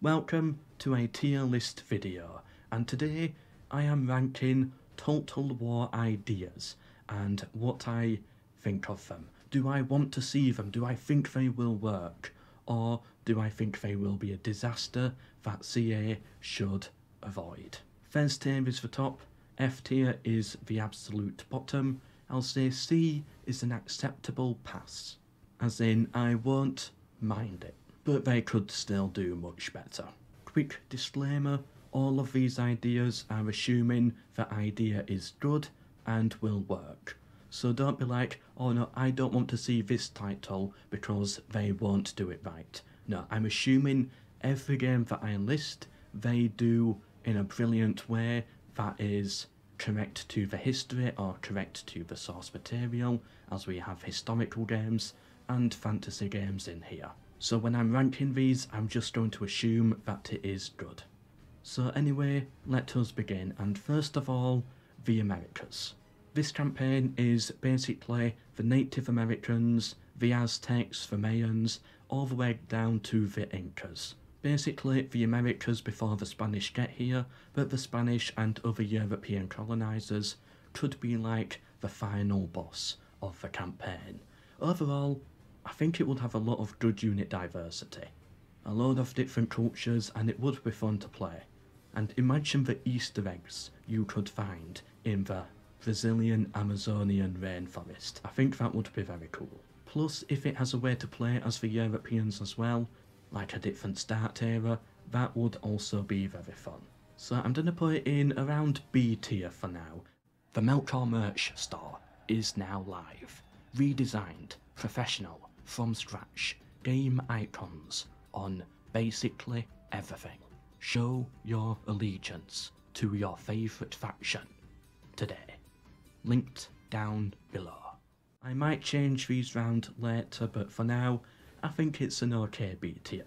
Welcome to a tier list video, and today I am ranking Total War ideas and what I think of them. Do I want to see them? Do I think they will work? Or do I think they will be a disaster that CA should avoid? Fez tier is the top, F tier is the absolute bottom. I'll say C is an acceptable pass, as in I won't mind it, but they could still do much better. Quick disclaimer, all of these ideas are assuming the idea is good and will work. So don't be like, oh no, I don't want to see this title because they won't do it right. No, I'm assuming every game that I list, they do in a brilliant way that is correct to the history or correct to the source material, as we have historical games and fantasy games in here. So when I'm ranking these, I'm just going to assume that it is good. So anyway, let us begin, and first of all, the Americas. This campaign is basically the Native Americans, the Aztecs, the Mayans, all the way down to the Incas. Basically the Americas before the Spanish get here, but the Spanish and other European colonisers could be like the final boss of the campaign. Overall, I think it would have a lot of good unit diversity, a load of different cultures, and it would be fun to play. And imagine the Easter eggs you could find in the Brazilian Amazonian rainforest. I think that would be very cool. Plus, if it has a way to play as the Europeans as well, like a different start era, that would also be very fun. So I'm gonna put it in around B tier for now. The MELKOR merch store is now live. Redesigned, professional, from scratch, game icons on basically everything. Show your allegiance to your favourite faction today. Linked down below. I might change these round later, but for now, I think it's an okay B tier.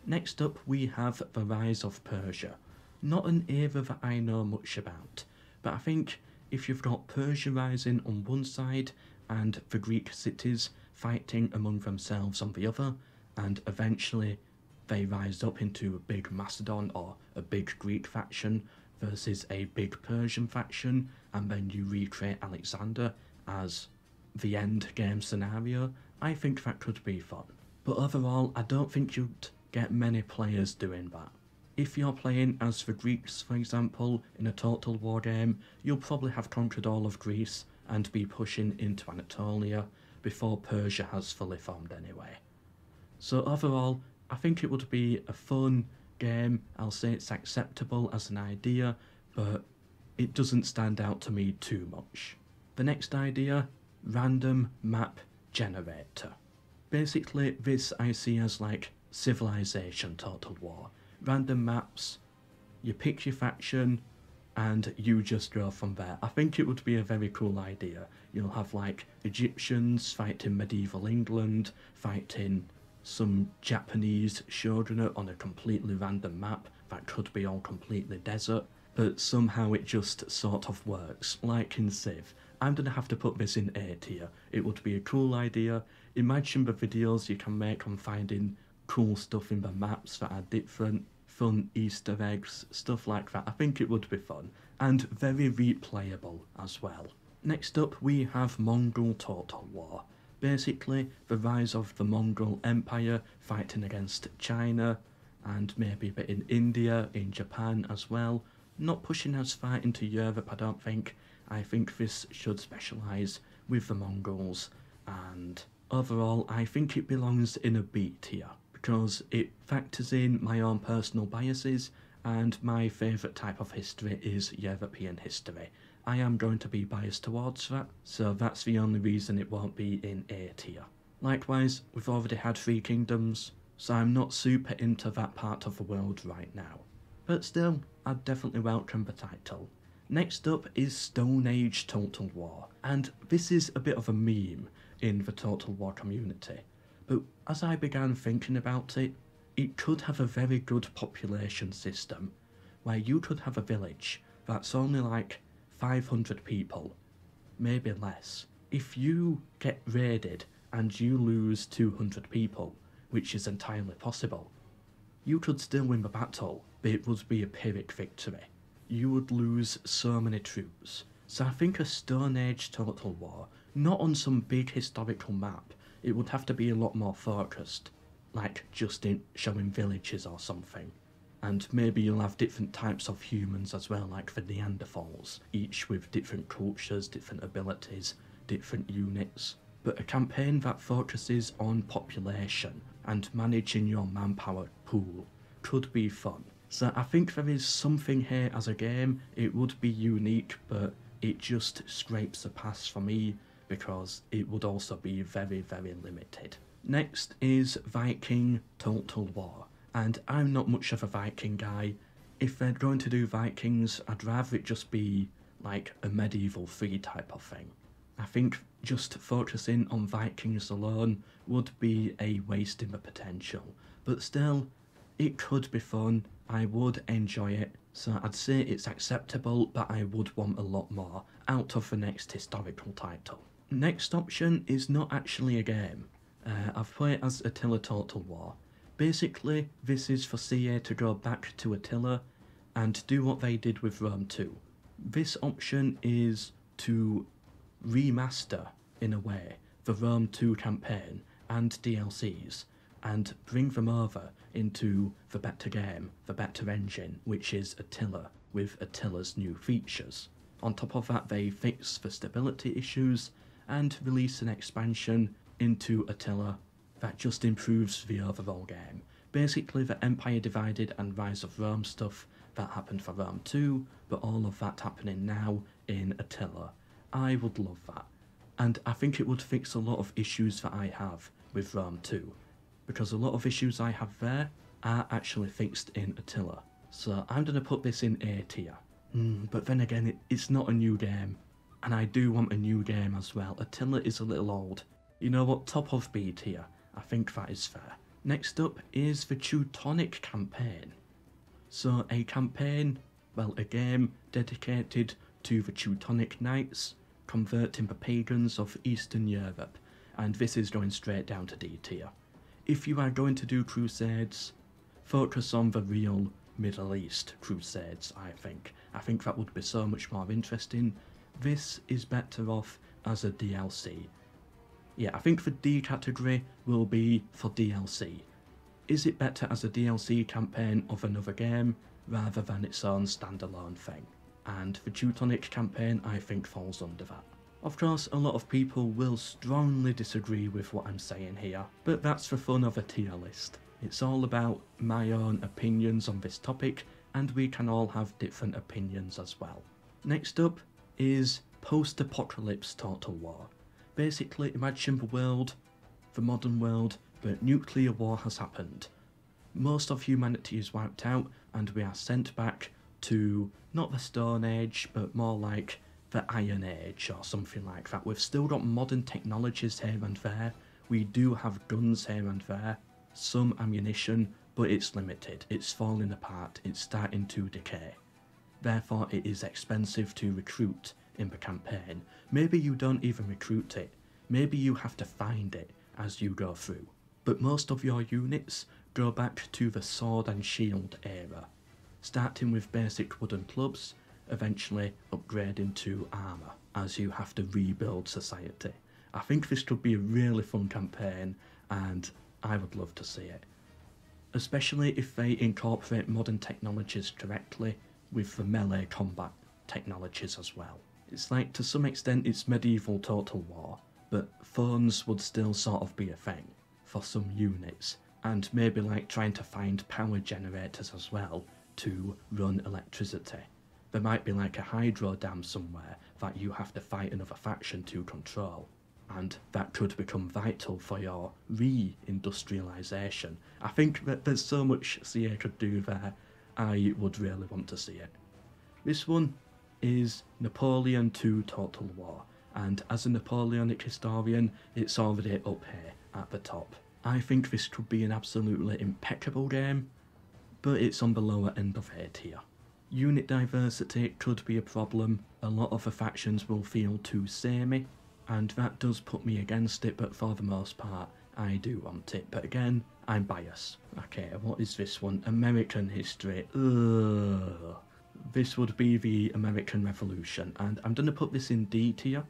Next up we have the Rise of Persia. Not an era that I know much about, but I think if you've got Persia rising on one side and the Greek cities fighting among themselves on the other, and eventually they rise up into a big Macedon or a big Greek faction versus a big Persian faction, and then you recreate Alexander as the end game scenario, I think that could be fun. But overall, I don't think you'd get many players doing that. If you're playing as the Greeks, for example, in a Total War game, you'll probably have conquered all of Greece and be pushing into Anatolia before Persia has fully formed anyway. So overall, I think it would be a fun game. I'll say it's acceptable as an idea, but it doesn't stand out to me too much. The next idea, random map generator. Basically, this I see as like Civilization Total War. Random maps, you pick your faction, and you just go from there. I think it would be a very cool idea. You'll have like Egyptians fighting medieval England, fighting some Japanese shogunate on a completely random map that could be all completely desert, but somehow it just sort of works, like in Civ. I'm gonna have to put this in A tier. It would be a cool idea. Imagine the videos you can make on finding cool stuff in the maps that are different, fun Easter eggs, stuff like that. I think it would be fun, and very replayable as well. Next up we have Mongol Total War. Basically the rise of the Mongol Empire fighting against China, and maybe a bit in India, in Japan as well. Not pushing as far into Europe, I don't think. I think this should specialise with the Mongols, and overall I think it belongs in a B tier, because it factors in my own personal biases, and my favourite type of history is European history. I am going to be biased towards that, so that's the only reason it won't be in A tier. Likewise, we've already had 3 kingdoms, so I'm not super into that part of the world right now. But still, I'd definitely welcome the title. Next up is Stone Age Total War, and this is a bit of a meme in the Total War community. But as I began thinking about it, it could have a very good population system, where you could have a village that's only like 500 people, maybe less. If you get raided and you lose 200 people, which is entirely possible, You could still win the battle, but it would be a Pyrrhic victory. You would lose so many troops. So I think a Stone Age Total War, not on some big historical map, it would have to be a lot more focused, like just in showing villages or something. And maybe you'll have different types of humans as well, like the Neanderthals, each with different cultures, different abilities, different units. But a campaign that focuses on population and managing your manpower pool could be fun. So I think there is something here as a game. It would be unique, but it just scrapes the pass for me because it would also be very, very limited. Next is Viking Total War, and I'm not much of a Viking guy. If they're going to do Vikings, I'd rather it just be like a medieval 3 type of thing. I think just focusing on Vikings alone would be a waste in the potential, but still, it could be fun. I would enjoy it, so I'd say it's acceptable, but I would want a lot more out of the next historical title. Next option is not actually a game. I've played as Attila Total War. Basically, this is for CA to go back to Attila and do what they did with Rome 2. This option is to remaster, in a way, the Rome 2 campaign and DLCs, and bring them over into the better game, the better engine, which is Attila, with Attila's new features. On top of that, they fix the stability issues and release an expansion into Attila that just improves the overall game. Basically the Empire Divided and Rise of Rome stuff that happened for Rome 2, but all of that happening now in Attila. I would love that. And I think it would fix a lot of issues that I have with Rome 2, because a lot of issues I have there are actually fixed in Attila. So I'm going to put this in A tier. But then again, it's not a new game, and I do want a new game as well. Attila is a little old. You know what, top of B tier. I think that is fair. Next up is the Teutonic campaign. So a campaign, well, a game dedicated to the Teutonic Knights, converting the pagans of Eastern Europe, and this is going straight down to D tier. If you are going to do Crusades, focus on the real Middle East Crusades, I think. I think that would be so much more interesting. This is better off as a DLC. Yeah, I think the D category will be for DLC. Is it better as a DLC campaign of another game, rather than its own standalone thing? And the Teutonic campaign, I think, falls under that. Of course, a lot of people will strongly disagree with what I'm saying here, but that's the fun of a tier list. It's all about my own opinions on this topic, and we can all have different opinions as well. Next up is Post-Apocalypse Total War. Basically, imagine the world, the modern world, but nuclear war has happened. Most of humanity is wiped out, and we are sent back to, not the Stone Age, but more like the Iron Age or something like that. We've still got modern technologies here and there. We do have guns here and there, some ammunition, but it's limited. It's falling apart. It's starting to decay. Therefore, it is expensive to recruit in the campaign. Maybe you don't even recruit it. Maybe you have to find it as you go through. But most of your units go back to the sword and shield era, starting with basic wooden clubs, eventually upgrading to armour as you have to rebuild society. I think this could be a really fun campaign, and I would love to see it. Especially if they incorporate modern technologies correctly with the melee combat technologies as well. It's like, to some extent, it's medieval Total War, but phones would still sort of be a thing for some units, and maybe like trying to find power generators as well to run electricity. There might be like a hydro dam somewhere that you have to fight another faction to control, and that could become vital for your re-industrialisation. I think that there's so much CA could do there. I would really want to see it. This one is Napoleon II Total War, and as a Napoleonic historian, it's already up here at the top. I think this could be an absolutely impeccable game, but it's on the lower end of A tier. Unit diversity could be a problem. A lot of the factions will feel too samey, and that does put me against it, but for the most part, I do want it. But again, I'm biased. Okay, what is this one? American history. Ugh. This would be the American Revolution, and I'm gonna put this in D tier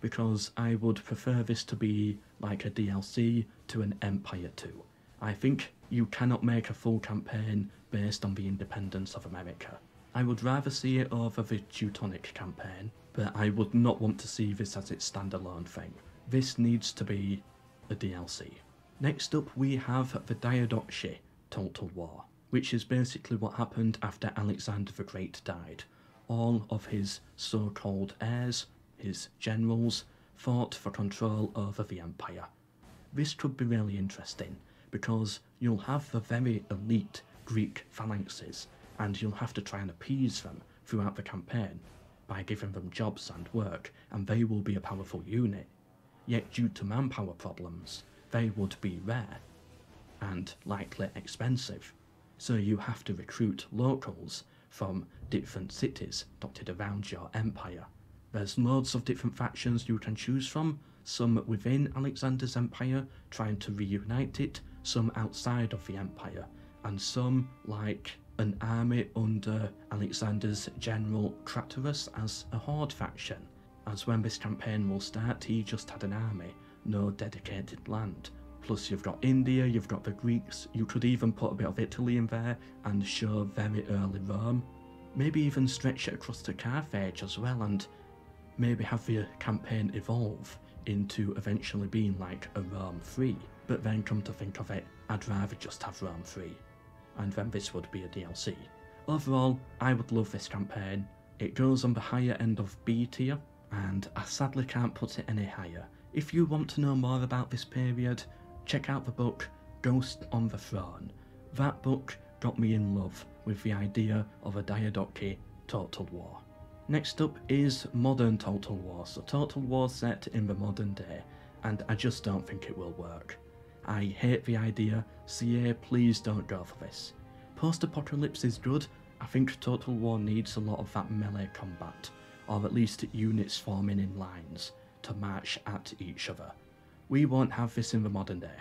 because I would prefer this to be like a DLC to an Empire 2. I think you cannot make a full campaign based on the independence of America. I would rather see it over the Teutonic campaign, but I would not want to see this as its standalone thing. This needs to be a DLC. Next up we have the Diadochi Total War, which is basically what happened after Alexander the Great died. All of his so-called heirs, his generals, fought for control over the empire. This could be really interesting, because you'll have the very elite Greek phalanxes, and you'll have to try and appease them throughout the campaign by giving them jobs and work, and they will be a powerful unit. Yet due to manpower problems, they would be rare, and likely expensive. So you have to recruit locals from different cities dotted around your empire. There's loads of different factions you can choose from, some within Alexander's empire trying to reunite it, some outside of the empire, and some like an army under Alexander's general Craterus as a horde faction, as when this campaign will start he just had an army, no dedicated land. Plus you've got India, you've got the Greeks, you could even put a bit of Italy in there and show very early Rome. Maybe even stretch it across to Carthage as well, and maybe have the campaign evolve into eventually being like a Rome 3. But then come to think of it, I'd rather just have Rome 3. And then this would be a DLC. Overall, I would love this campaign. It goes on the higher end of B tier, and I sadly can't put it any higher. If you want to know more about this period, check out the book Ghost on the Throne. That book got me in love with the idea of a Diadochi Total War. Next up is modern Total War, so Total War set in the modern day, and I just don't think it will work. I hate the idea, CA please don't go for this. Post-apocalypse is good, I think Total War needs a lot of that melee combat, or at least units forming in lines to march at each other. We won't have this in the modern day,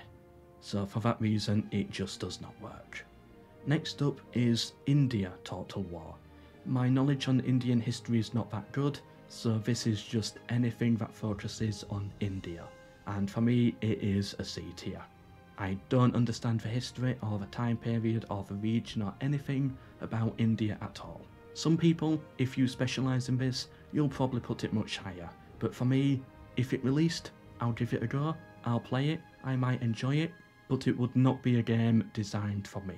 so for that reason it just does not work. Next up is India Total War. My knowledge on Indian history is not that good, so this is just anything that focuses on India, and for me it is a C tier. I don't understand the history or the time period or the region or anything about India at all. Some people, if you specialise in this, you'll probably put it much higher, but for me, if it released, I'll give it a go, I'll play it, I might enjoy it, but it would not be a game designed for me.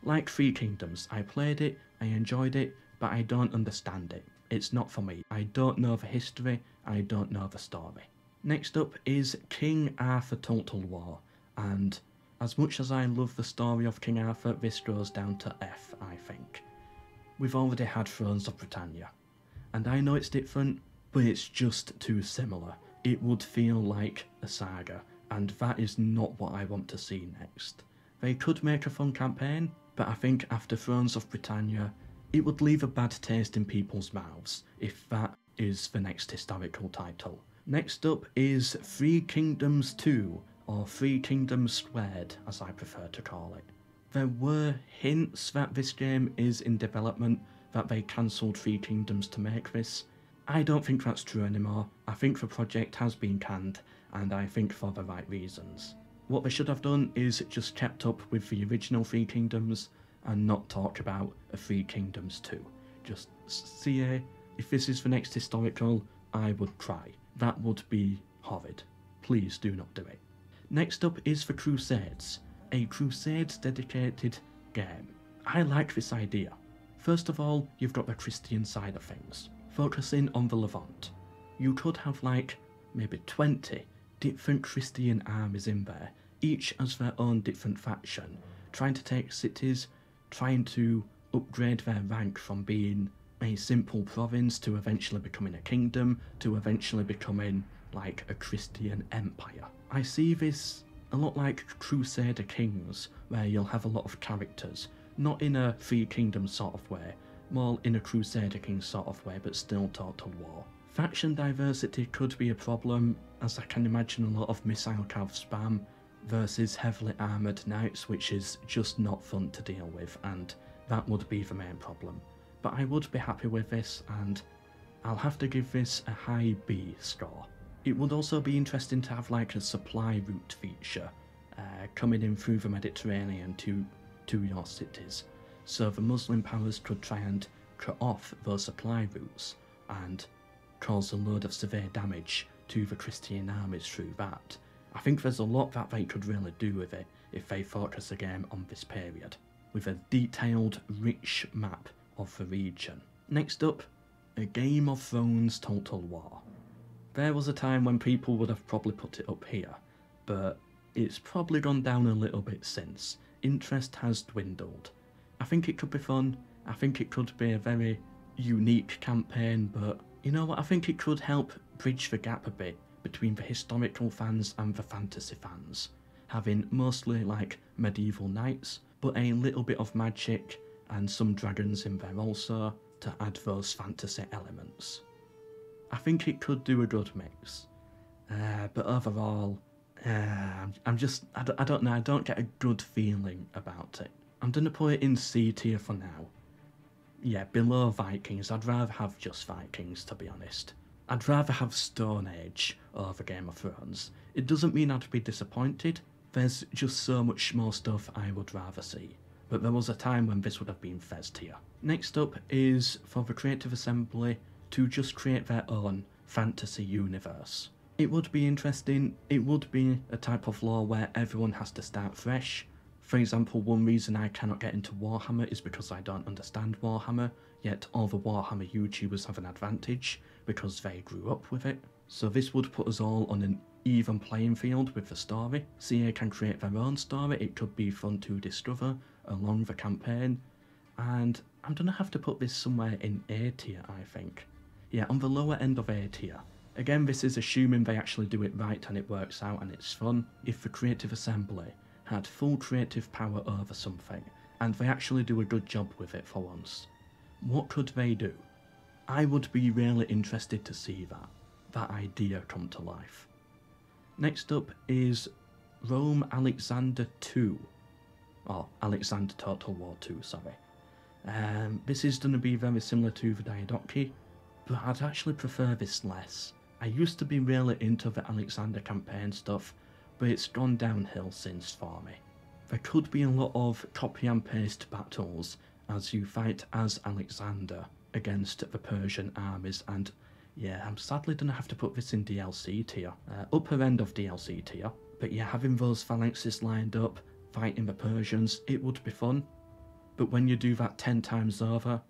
Like Three Kingdoms, I played it, I enjoyed it, but I don't understand it. It's not for me. I don't know the history, I don't know the story. Next up is King Arthur Total War, and as much as I love the story of King Arthur, this goes down to F, I think. We've already had Thrones of Britannia, and I know it's different, but it's just too similar. It would feel like a saga, and that is not what I want to see next. They could make a fun campaign, but I think after Thrones of Britannia, it would leave a bad taste in people's mouths if that is the next historical title. Next up is Three Kingdoms 2, or Three Kingdoms Squared, as I prefer to call it. There were hints that this game is in development, that they cancelled Three Kingdoms to make this. I don't think that's true anymore. I think the project has been canned, and I think for the right reasons. What they should have done is just kept up with the original Three Kingdoms and not talk about a Three Kingdoms 2. Just CA, if this is the next historical, I would cry. That would be horrid. Please do not do it. Next up is the Crusades, a Crusades dedicated game. I like this idea. First of all, you've got the Christian side of things, focusing on the Levant. You could have like maybe 20 different Christian armies in there, each as their own different faction, trying to take cities, trying to upgrade their rank from being a simple province to eventually becoming a kingdom, to eventually becoming like a Christian empire. I see this a lot like Crusader Kings, where you'll have a lot of characters, not in a Three Kingdoms sort of way, more in a Crusader Kings sort of way, but still Total War. Faction diversity could be a problem, as I can imagine a lot of missile cav spam, versus heavily armoured knights, which is just not fun to deal with, and that would be the main problem. But I would be happy with this, and I'll have to give this a high B score. It would also be interesting to have like a supply route feature coming in through the Mediterranean to your cities, so the Muslim powers could try and cut off those supply routes and cause a load of severe damage to the Christian armies through that. I think there's a lot that they could really do with it if they focus the game on this period, with a detailed, rich map of the region. Next up, a Game of Thrones Total War. There was a time when people would have probably put it up here, but it's probably gone down a little bit since. Interest has dwindled. I think it could be fun, I think it could be a very unique campaign, but you know what, I think it could help bridge the gap a bit between the historical fans and the fantasy fans, having mostly like medieval knights, but a little bit of magic and some dragons in there also to add those fantasy elements. I think it could do a good mix, but overall, I don't know, I don't get a good feeling about it. I'm gonna put it in C tier for now. Yeah, below Vikings. I'd rather have just Vikings, to be honest. I'd rather have Stone Age over Game of Thrones. It doesn't mean I'd be disappointed, there's just so much more stuff I would rather see. But there was a time when this would have been Fez tier. Next up is for the Creative Assembly to just create their own fantasy universe. It would be interesting, it would be a type of lore where everyone has to start fresh. For example, one reason I cannot get into Warhammer is because I don't understand Warhammer, yet all the Warhammer YouTubers have an advantage because they grew up with it. So this would put us all on an even playing field with the story. CA can create their own story, it could be fun to discover along the campaign, and I'm gonna have to put this somewhere in A tier, I think. Yeah, on the lower end of A tier. Again, this is assuming they actually do it right and it works out and it's fun. If the Creative Assembly had full creative power over something, and they actually do a good job with it for once, what could they do? I would be really interested to see that idea come to life. Next up is Rome Alexander 2, or Alexander Total War 2, sorry. This is going to be very similar to the Diadochi, but I'd actually prefer this less. I used to be really into the Alexander campaign stuff, but it's gone downhill since for me. There could be a lot of copy and paste battles as you fight as Alexander against the Persian armies, and yeah, I'm sadly gonna have to put this in DLC tier, upper end of DLC tier, but yeah, having those phalanxes lined up, fighting the Persians, it would be fun, but when you do that 10 times over,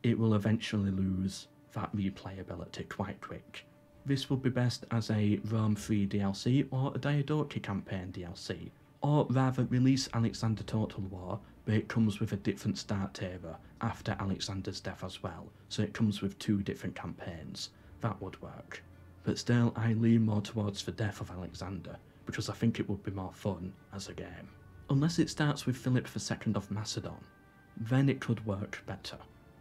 it will eventually lose that replayability quite quick. This would be best as a Rome 3 DLC or a Diadochi campaign DLC, or rather release Alexander Total War, but it comes with a different start era after Alexander's death as well, so it comes with 2 different campaigns. That would work. But still, I lean more towards the death of Alexander, because I think it would be more fun as a game. Unless it starts with Philip II of Macedon, then it could work better.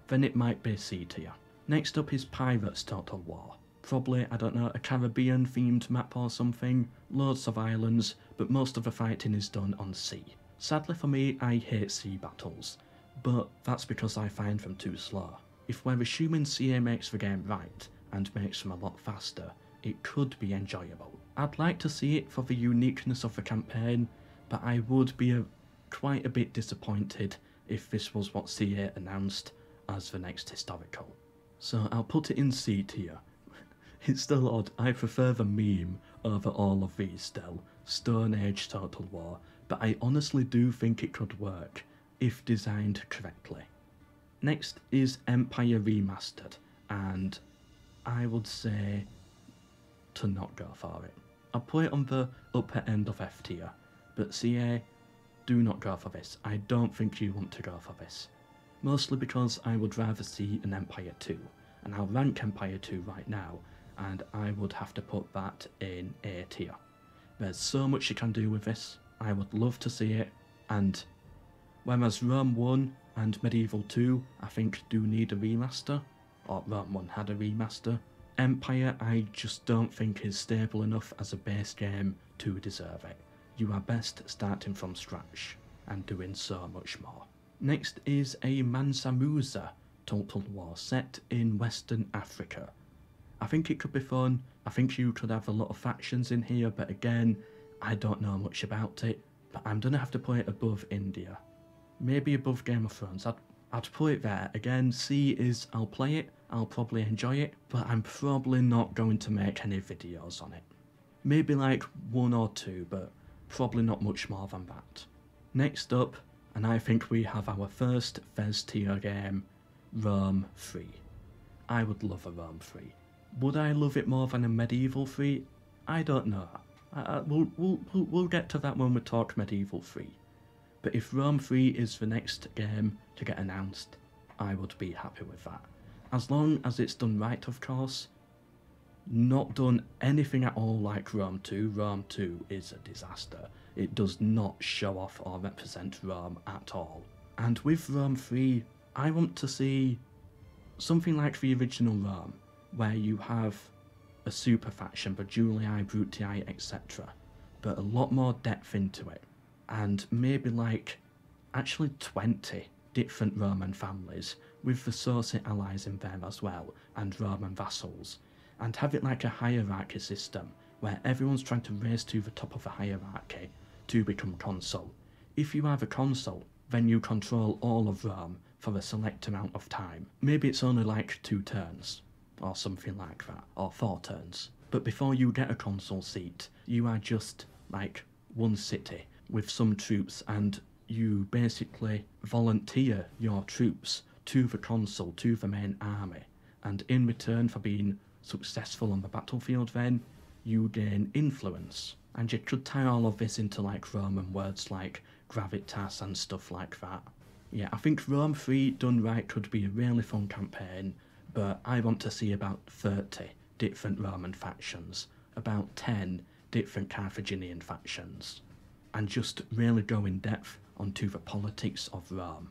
Then it might be C tier. Next up is Pirates Total War. Probably, I don't know, a Caribbean themed map or something, loads of islands, but most of the fighting is done on sea. Sadly for me, I hate sea battles, but that's because I find them too slow. If we're assuming CA makes the game right, and makes them a lot faster, it could be enjoyable. I'd like to see it for the uniqueness of the campaign, but I would be quite a bit disappointed if this was what CA announced as the next historical. So I'll put it in C tier. It's still odd, I prefer the meme over all of these still, Stone Age Total War, but I honestly do think it could work, if designed correctly. Next is Empire Remastered, and I would say to not go for it. I'll put it on the upper end of F tier, but CA, do not go for this. I don't think you want to go for this. Mostly because I would rather see an Empire 2, and I'll rank Empire 2 right now, and I would have to put that in A tier. There's so much you can do with this, I would love to see it, and whereas Rome 1 and Medieval 2 I think do need a remaster, or Rome 1 had a remaster, Empire I just don't think is stable enough as a base game to deserve it. you are best starting from scratch and doing so much more. Next is a Mansa Musa Total War set in Western Africa. I think it could be fun. I think you could have a lot of factions in here, but again, I don't know much about it. But I'm gonna have to put it above India. Maybe above Game of Thrones. I'd put it there. Again, C is I'll play it, I'll probably enjoy it, but I'm probably not going to make any videos on it. Maybe like 1 or 2, but probably not much more than that. Next up, and I think we have our first Fez tier game, Rome 3. I would love a Rome 3. Would I love it more than a Medieval 3? I don't know. We'll get to that when we talk Medieval 3. But if Rome 3 is the next game to get announced, I would be happy with that. As long as it's done right, of course. Not done anything at all like Rome 2. Rome 2 is a disaster. It does not show off or represent Rome at all. And with Rome 3, I want to see something like the original Rome, where you have a super faction, the Julii, Brutii, etc. But a lot more depth into it. And maybe like actually 20 different Roman families with the Sarci allies in there as well, and Roman vassals. And have it like a hierarchy system, where everyone's trying to race to the top of the hierarchy to become consul. If you have a consul, then you control all of Rome for a select amount of time. Maybe it's only like 2 turns, or something like that, or 4 turns. But before you get a consul seat, you are just like one city with some troops, and you basically volunteer your troops to the consul, to the main army. And in return for being successful on the battlefield, then you gain influence. And you could tie all of this into like Roman words like gravitas and stuff like that. Yeah, I think Rome 3 done right could be a really fun campaign, but I want to see about 30 different Roman factions, about 10 different Carthaginian factions, and just really go in depth onto the politics of Rome.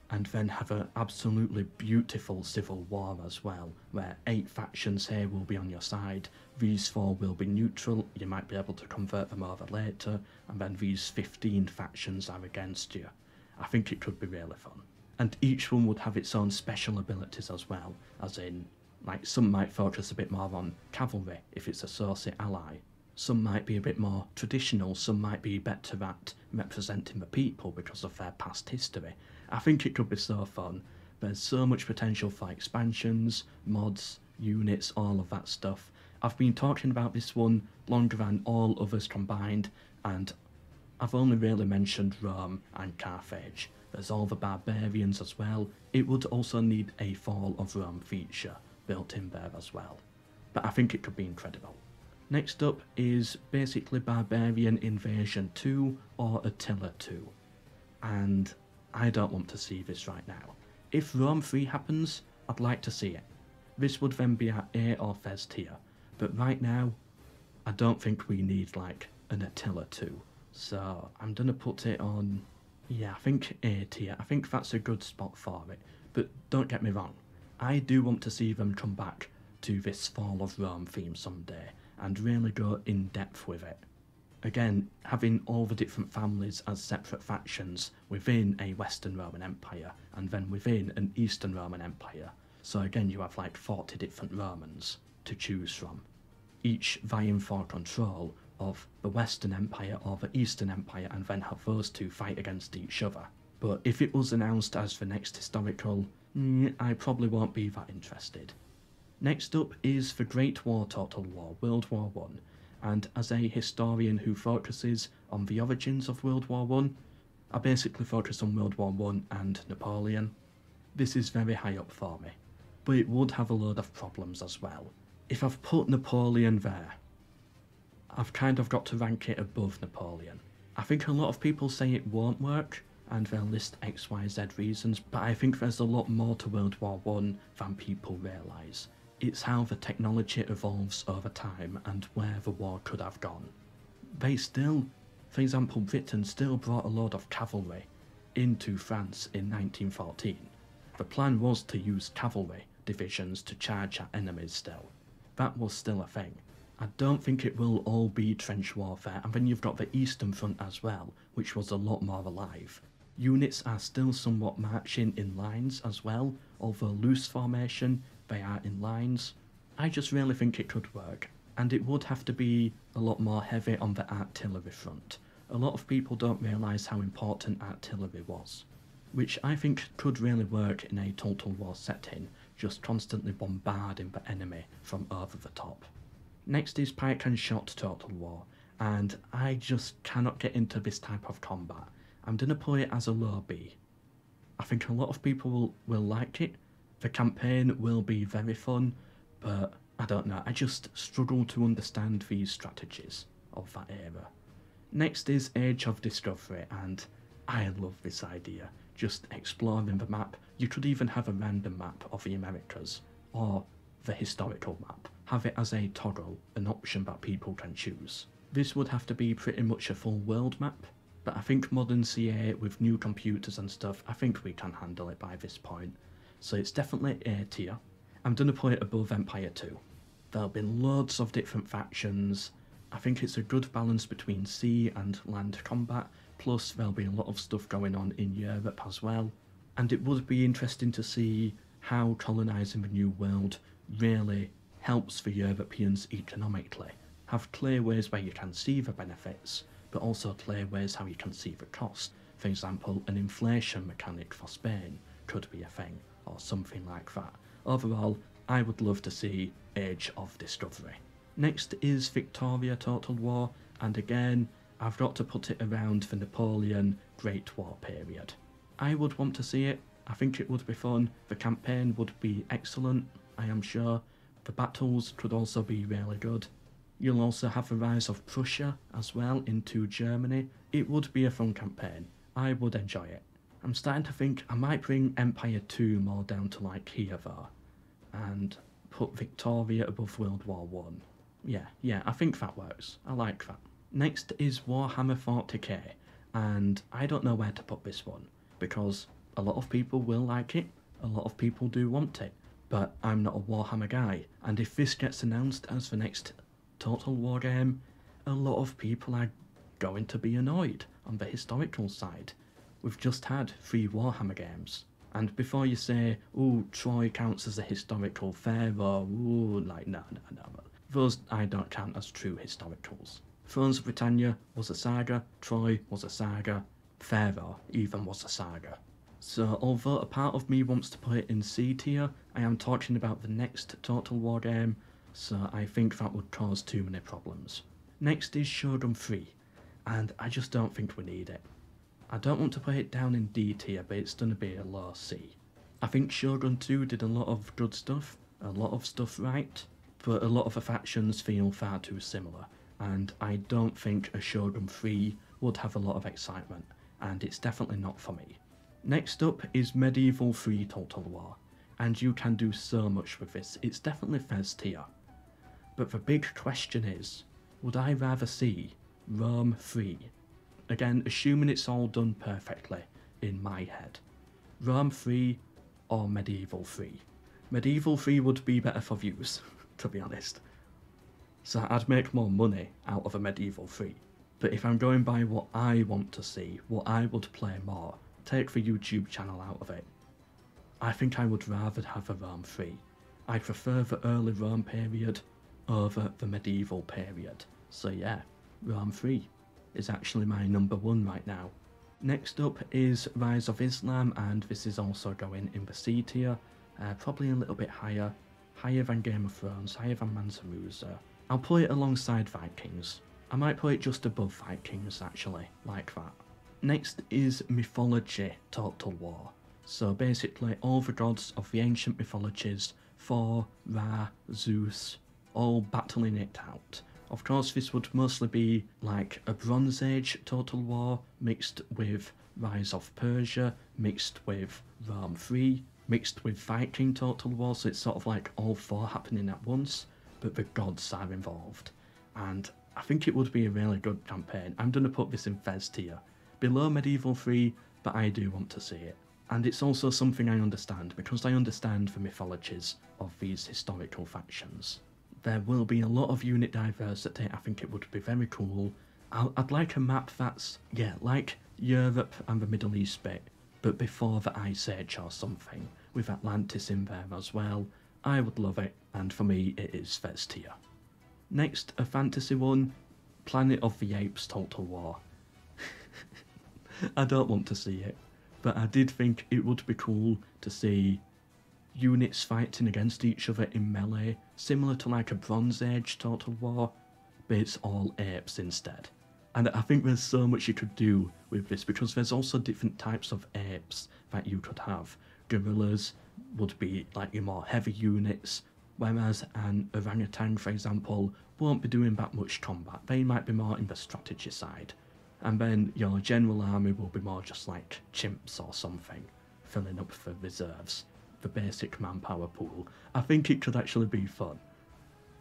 And then have an absolutely beautiful civil war as well, where 8 factions here will be on your side, these 4 will be neutral, you might be able to convert them over later, and then these 15 factions are against you. I think it could be really fun. And each one would have its own special abilities as well, as in, like some might focus a bit more on cavalry if it's a Sarci ally. Some might be a bit more traditional, some might be better at representing the people because of their past history. I think it could be so fun. There's so much potential for expansions, mods, units, all of that stuff. I've been talking about this one longer than all others combined, and I've only really mentioned Rome and Carthage. There's all the barbarians as well. It would also need a Fall of Rome feature built in there as well. But I think it could be incredible. Next up is basically Barbarian Invasion 2 or Attila 2. And I don't want to see this right now. If Rome 3 happens, I'd like to see it. This would then be at A or Fez tier. But right now, I don't think we need like an Attila 2. So I'm gonna put it on, yeah, I think A tier. I think that's a good spot for it. But don't get me wrong, I do want to see them come back to this Fall of Rome theme someday and really go in depth with it. Again, having all the different families as separate factions within a Western Roman Empire and then within an Eastern Roman Empire. So again, you have like 40 different Romans to choose from, each vying for control of the Western Empire or the Eastern Empire, and then have those two fight against each other. But if it was announced as the next historical, I probably won't be that interested. Next up is the Great War Total War, World War I, and as a historian who focuses on the origins of World War I basically focus on World War I and Napoleon. This is very high up for me, but it would have a load of problems as well. If I've put Napoleon there, I've kind of got to rank it above Napoleon. I think a lot of people say it won't work, and they'll list XYZ reasons, but I think there's a lot more to World War I than people realise. It's how the technology evolves over time and where the war could have gone. They still, for example, Britain still brought a load of cavalry into France in 1914. The plan was to use cavalry divisions to charge at enemies still. That was still a thing. I don't think it will all be trench warfare, and then you've got the Eastern Front as well, which was a lot more alive. Units are still somewhat marching in lines as well, although loose formation, they are in lines. I just really think it could work, and it would have to be a lot more heavy on the artillery front. A lot of people don't realise how important artillery was, which I think could really work in a total war setting, just constantly bombarding the enemy from over the top. Next is pike and shot total war, and I just cannot get into this type of combat. I'm going to play it as a low B. I think a lot of people will like it. The campaign will be very fun, but I don't know, I just struggle to understand these strategies of that era. Next is Age of Discovery, and I love this idea. Just exploring the map. You could even have a random map of the Americas, or the historical map. Have it as a toggle, an option that people can choose. This would have to be pretty much a full world map, but I think modern CA with new computers and stuff, I think we can handle it by this point. So it's definitely A tier. I'm going to put it above Empire 2. There'll be loads of different factions. I think it's a good balance between sea and land combat, plus there'll be a lot of stuff going on in Europe as well. And it would be interesting to see how colonising the New World really helps the Europeans economically. Have clear ways where you can see the benefits, but also clear ways how you can see the cost. For example, an inflation mechanic for Spain could be a thing, or something like that. Overall, I would love to see Age of Discovery. Next is Victoria Total War, and again, I've got to put it around the Napoleon Great War period. I would want to see it. I think it would be fun. The campaign would be excellent, I am sure. The battles could also be really good. You'll also have the rise of Prussia as well into Germany. It would be a fun campaign. I would enjoy it. I'm starting to think I might bring Empire 2 more down to like here though, and put Victoria above World War 1. Yeah, I think that works. I like that. Next is Warhammer 40k, and I don't know where to put this one, because a lot of people will like it, a lot of people do want it, but I'm not a Warhammer guy, and if this gets announced as the next Total War game, a lot of people are going to be annoyed on the historical side. We've just had 3 Warhammer games, and before you say, ooh, Troy counts as a historical pharaoh, ooh, like, no, those I don't count as true historicals. Thrones of Britannia was a saga, Troy was a saga, Pharaoh even was a saga. So although a part of me wants to put it in C tier, I am talking about the next Total War game, so I think that would cause too many problems. Next is Shogun 3, and I just don't think we need it. I don't want to put it down in D tier, but it's going to be a low C. I think Shogun 2 did a lot of good stuff, a lot of stuff right, but a lot of the factions feel far too similar, and I don't think a Shogun 3 would have a lot of excitement, and it's definitely not for me. Next up is Medieval 3 Total War, and you can do so much with this. It's definitely Fez tier. But the big question is, would I rather see Rome 3? Again, assuming it's all done perfectly in my head. Rome 3 or Medieval 3? Medieval 3 would be better for views, to be honest. So I'd make more money out of a Medieval 3. But if I'm going by what I want to see, what I would play more, take the YouTube channel out of it, I think I would rather have a Rome 3. I prefer the early Rome period over the medieval period. So yeah, Rome 3 is actually my number 1 right now. Next up is Rise of Islam, and this is also going in the C tier, probably a little bit higher than Game of Thrones, higher than Mansa Musa. I'll put it alongside Vikings. I might put it just above Vikings actually, like that. Next is Mythology Total War. So basically all the gods of the ancient mythologies, Thor, Ra, Zeus, all battling it out. Of course this would mostly be like a Bronze Age Total War mixed with Rise of Persia, mixed with Rome 3, mixed with Viking Total War, so it's sort of like all 4 happening at once, but the gods are involved. And I think it would be a really good campaign. I'm going to put this in Fez tier. Below Medieval 3, but I do want to see it. And it's also something I understand, because I understand the mythologies of these historical factions. There will be a lot of unit diversity. I think it would be very cool. I'd like a map that's, yeah, like Europe and the Middle East bit, but before the Ice Age or something, with Atlantis in there as well. I would love it, and for me it is first tier. Next, a fantasy one, Planet of the Apes Total War. I don't want to see it, but I did think it would be cool to see units fighting against each other in melee, similar to like a Bronze Age Total War, but it's all apes instead. And I think there's so much you could do with this, because there's also different types of apes that you could have. Gorillas would be like your more heavy units, whereas an orangutan, for example, won't be doing that much combat. They might be more in the strategy side. And then your general army will be more just like chimps or something, filling up the reserves, the basic manpower pool. I think it could actually be fun.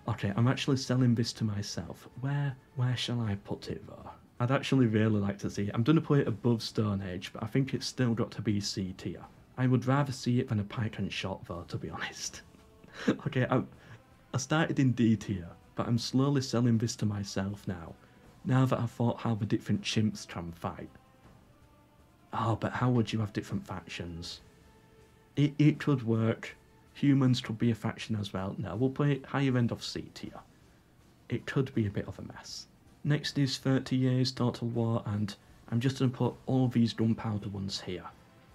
Okay, I'm actually selling this to myself. Where shall I put it though? I'd actually really like to see it. I'm going to put it above Stone Age, but I think it's still got to be C tier. I would rather see it than a pike and shot though, to be honest. Okay, I started in D tier, but I'm slowly selling this to myself now that I've thought how the different chimps can fight. Oh, but how would you have different factions? It could work. Humans could be a faction as well. No, we'll put it higher end of C tier. It could be a bit of a mess. Next is 30 Years Total War, and I'm just going to put all these gunpowder ones here.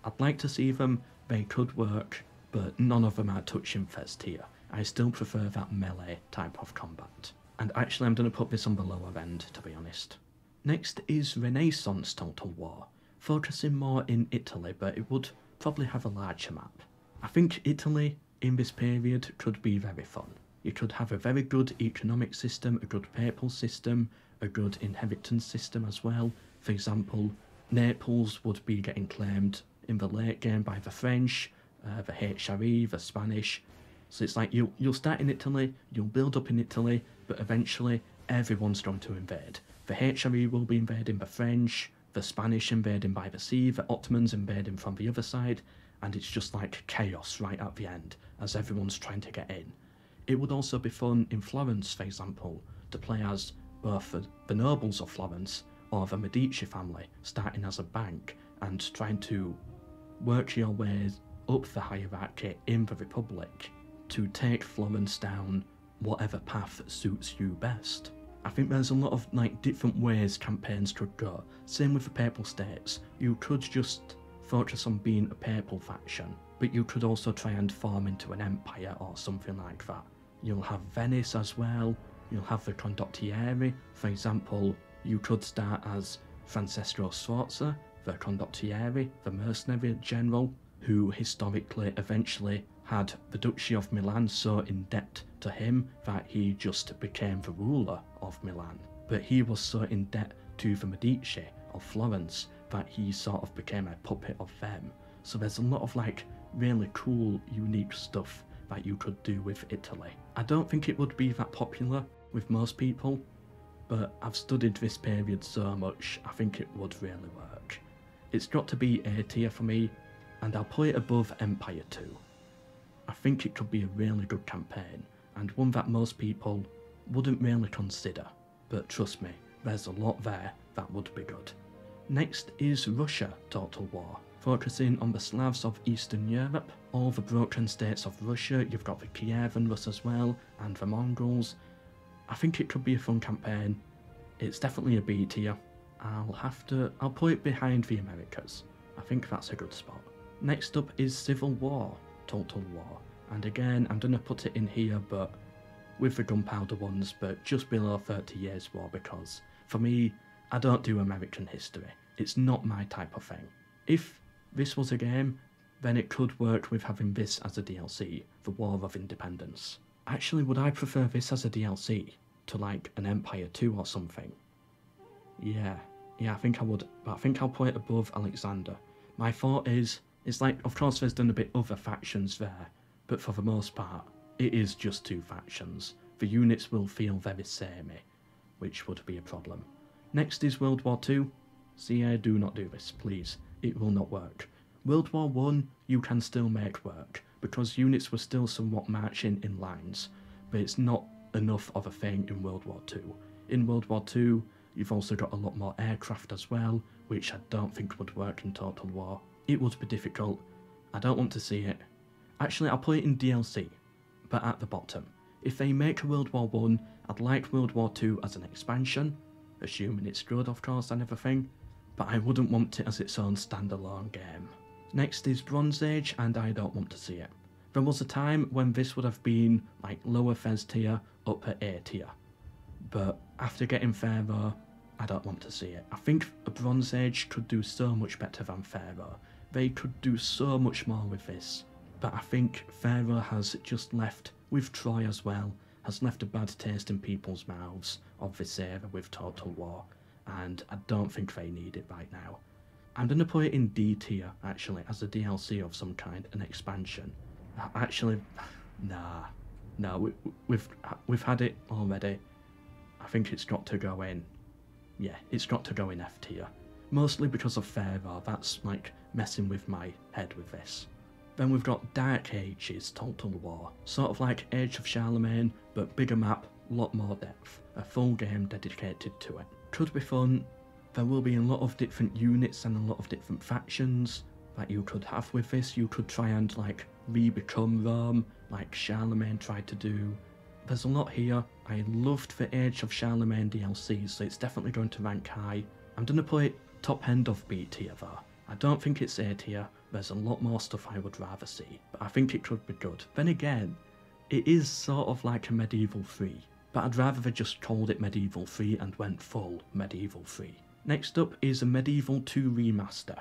I'd like to see them, they could work, but none of them are touching first tier. I still prefer that melee type of combat. And actually I'm going to put this on the lower end, to be honest. Next is Renaissance Total War, focusing more in Italy, but it would probably have a larger map. I think Italy in this period could be very fun. You could have a very good economic system, a good papal system, a good inheritance system as well. For example, Naples would be getting claimed in the late game by the French, the HRE, the Spanish. So it's like you'll start in Italy, you'll build up in Italy, but eventually everyone's going to invade. The HRE will be invading the French, the Spanish invading by the sea, the Ottomans invading from the other side, and it's just like chaos right at the end as everyone's trying to get in. It would also be fun in Florence, for example, to play as both the nobles of Florence or the Medici family, starting as a bank and trying to work your way up the hierarchy in the Republic to take Florence down whatever path suits you best. I think there's a lot of like different ways campaigns could go. Same with the Papal States. You could just focus on being a papal faction, but you could also try and form into an empire or something like that. You'll have Venice as well, you'll have the Condottieri. For example, you could start as Francesco Sforza, the Condottieri, the mercenary general, who historically eventually had the Duchy of Milan so in debt to him that he just became the ruler of Milan. But he was so in debt to the Medici of Florence that he sort of became a puppet of them. So there's a lot of like really cool, unique stuff that you could do with Italy. I don't think it would be that popular with most people, but I've studied this period so much, I think it would really work. It's got to be A tier for me, and I'll put it above Empire 2. I think it could be a really good campaign, and one that most people wouldn't really consider, but trust me, there's a lot there that would be good. Next is Russia Total War, focusing on the Slavs of Eastern Europe, all the broken states of Russia. You've got the Kievan Rus as well, and the Mongols. I think it could be a fun campaign. It's definitely a B tier. I'll put it behind the Americas. I think that's a good spot. Next up is Civil War Total War, and again I'm going to put it in here but with the gunpowder ones, but just below 30 Years War, because for me, I don't do American history. It's not my type of thing. If this was a game, then it could work with having this as a DLC, the War of Independence. Actually, would I prefer this as a DLC to like an Empire 2 or something? Yeah, I think I would, but I think I'll put it above Alexander. My thought is, it's like, of course there's done a bit other factions there, but for the most part, it is just two factions. The units will feel very samey, which would be a problem. Next is World War II. CA, do not do this, please. It will not work. World War I, you can still make work, because units were still somewhat marching in lines, but it's not enough of a thing in World War II. In World War II, you've also got a lot more aircraft as well, which I don't think would work in Total War. It would be difficult. I don't want to see it. Actually, I'll put it in DLC, but at the bottom. If they make a World War I, I'd like World War II as an expansion, assuming it's good, of course, and everything, but I wouldn't want it as its own standalone game. Next is Bronze Age, and I don't want to see it. There was a time when this would have been like lower Fez tier, upper A tier, but after getting Pharaoh, I don't want to see it. I think a Bronze Age could do so much better than Pharaoh. They could do so much more with this, but I think Pharaoh has just left, with Troy as well, has left a bad taste in people's mouths of this era with Total War, and I don't think they need it right now. I'm going to put it in D tier, actually, as a DLC of some kind, an expansion. Actually, nah, we've had it already. I think it's got to go in, yeah, it's got to go in F tier. Mostly because of Pharaoh, that's like messing with my head with this. Then we've got Dark Ages Total War, sort of like Age of Charlemagne, but bigger map, lot more depth, a full game dedicated to it. Could be fun. There will be a lot of different units and a lot of different factions that you could have with this. You could try and like re-become Rome, like Charlemagne tried to do. There's a lot here. I loved the Age of Charlemagne DLC, so it's definitely going to rank high. I'm going to put it top end of B tier though. I don't think it's A tier. There's a lot more stuff I would rather see, but I think it could be good. Then again, it is sort of like a Medieval 3, but I'd rather they just called it Medieval 3 and went full Medieval 3. Next up is a Medieval 2 remaster.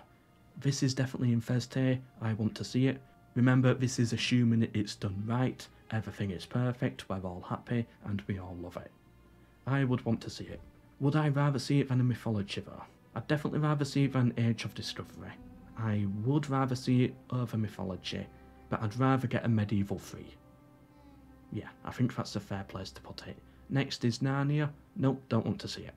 This is definitely in Fez tier. I want to see it. Remember, this is assuming it's done right, everything is perfect, we're all happy, and we all love it. I would want to see it. Would I rather see it than a Mythology though? I'd definitely rather see it than Age of Discovery. I would rather see it over Mythology, but I'd rather get a Medieval 3. Yeah, I think that's a fair place to put it. Next is Narnia. Nope, don't want to see it.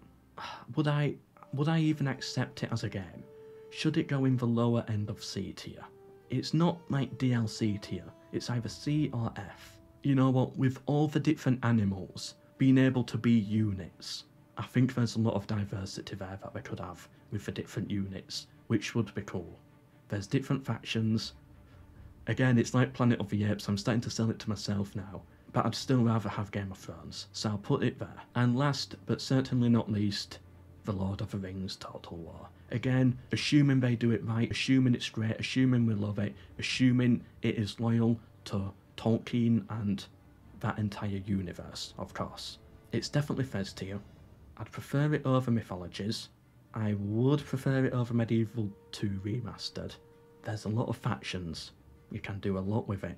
Would I even accept it as a game? Should it go in the lower end of C tier? It's not like DLC tier, it's either C or F. You know what, with all the different animals being able to be units, I think there's a lot of diversity there that we could have with the different units, which would be cool. There's different factions. Again, it's like Planet of the Apes, I'm starting to sell it to myself now, but I'd still rather have Game of Thrones, so I'll put it there. And last, but certainly not least, The Lord of the Rings Total War. Again, assuming they do it right, assuming it's great, assuming we love it, assuming it is loyal to Tolkien and that entire universe, of course. It's definitely Fez tier. I'd prefer it over Mythologies. I would prefer it over Medieval 2 Remastered. There's a lot of factions. You can do a lot with it.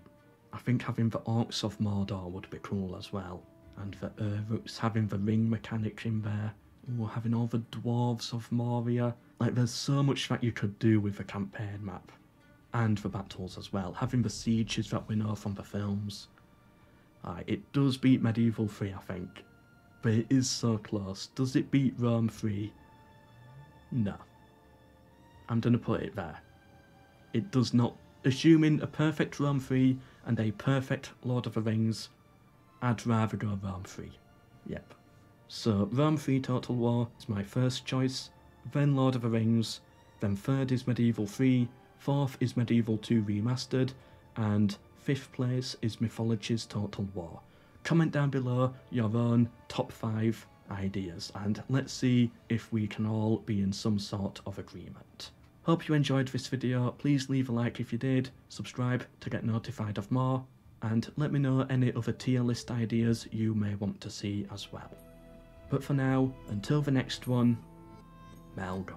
I think having the Orcs of Mordor would be cool as well. And the Uruks, having the ring mechanic in there. Or having all the Dwarves of Moria. Like, there's so much that you could do with the campaign map. And the battles as well. Having the sieges that we know from the films. It does beat Medieval 3, I think. But it is so close. Does it beat Rome 3? No. I'm gonna put it there. It does not. Assuming a perfect Rome 3 and a perfect Lord of the Rings, I'd rather go Rome 3. Yep. So Rome 3 Total War is my first choice, then Lord of the Rings, then third is Medieval 3, fourth is Medieval 2 Remastered, and fifth place is Mythologies Total War. Comment down below your own top 5 ideas, and let's see if we can all be in some sort of agreement. Hope you enjoyed this video. Please leave a like if you did, subscribe to get notified of more, and let me know any other tier list ideas you may want to see as well. But for now, until the next one, MELKOR.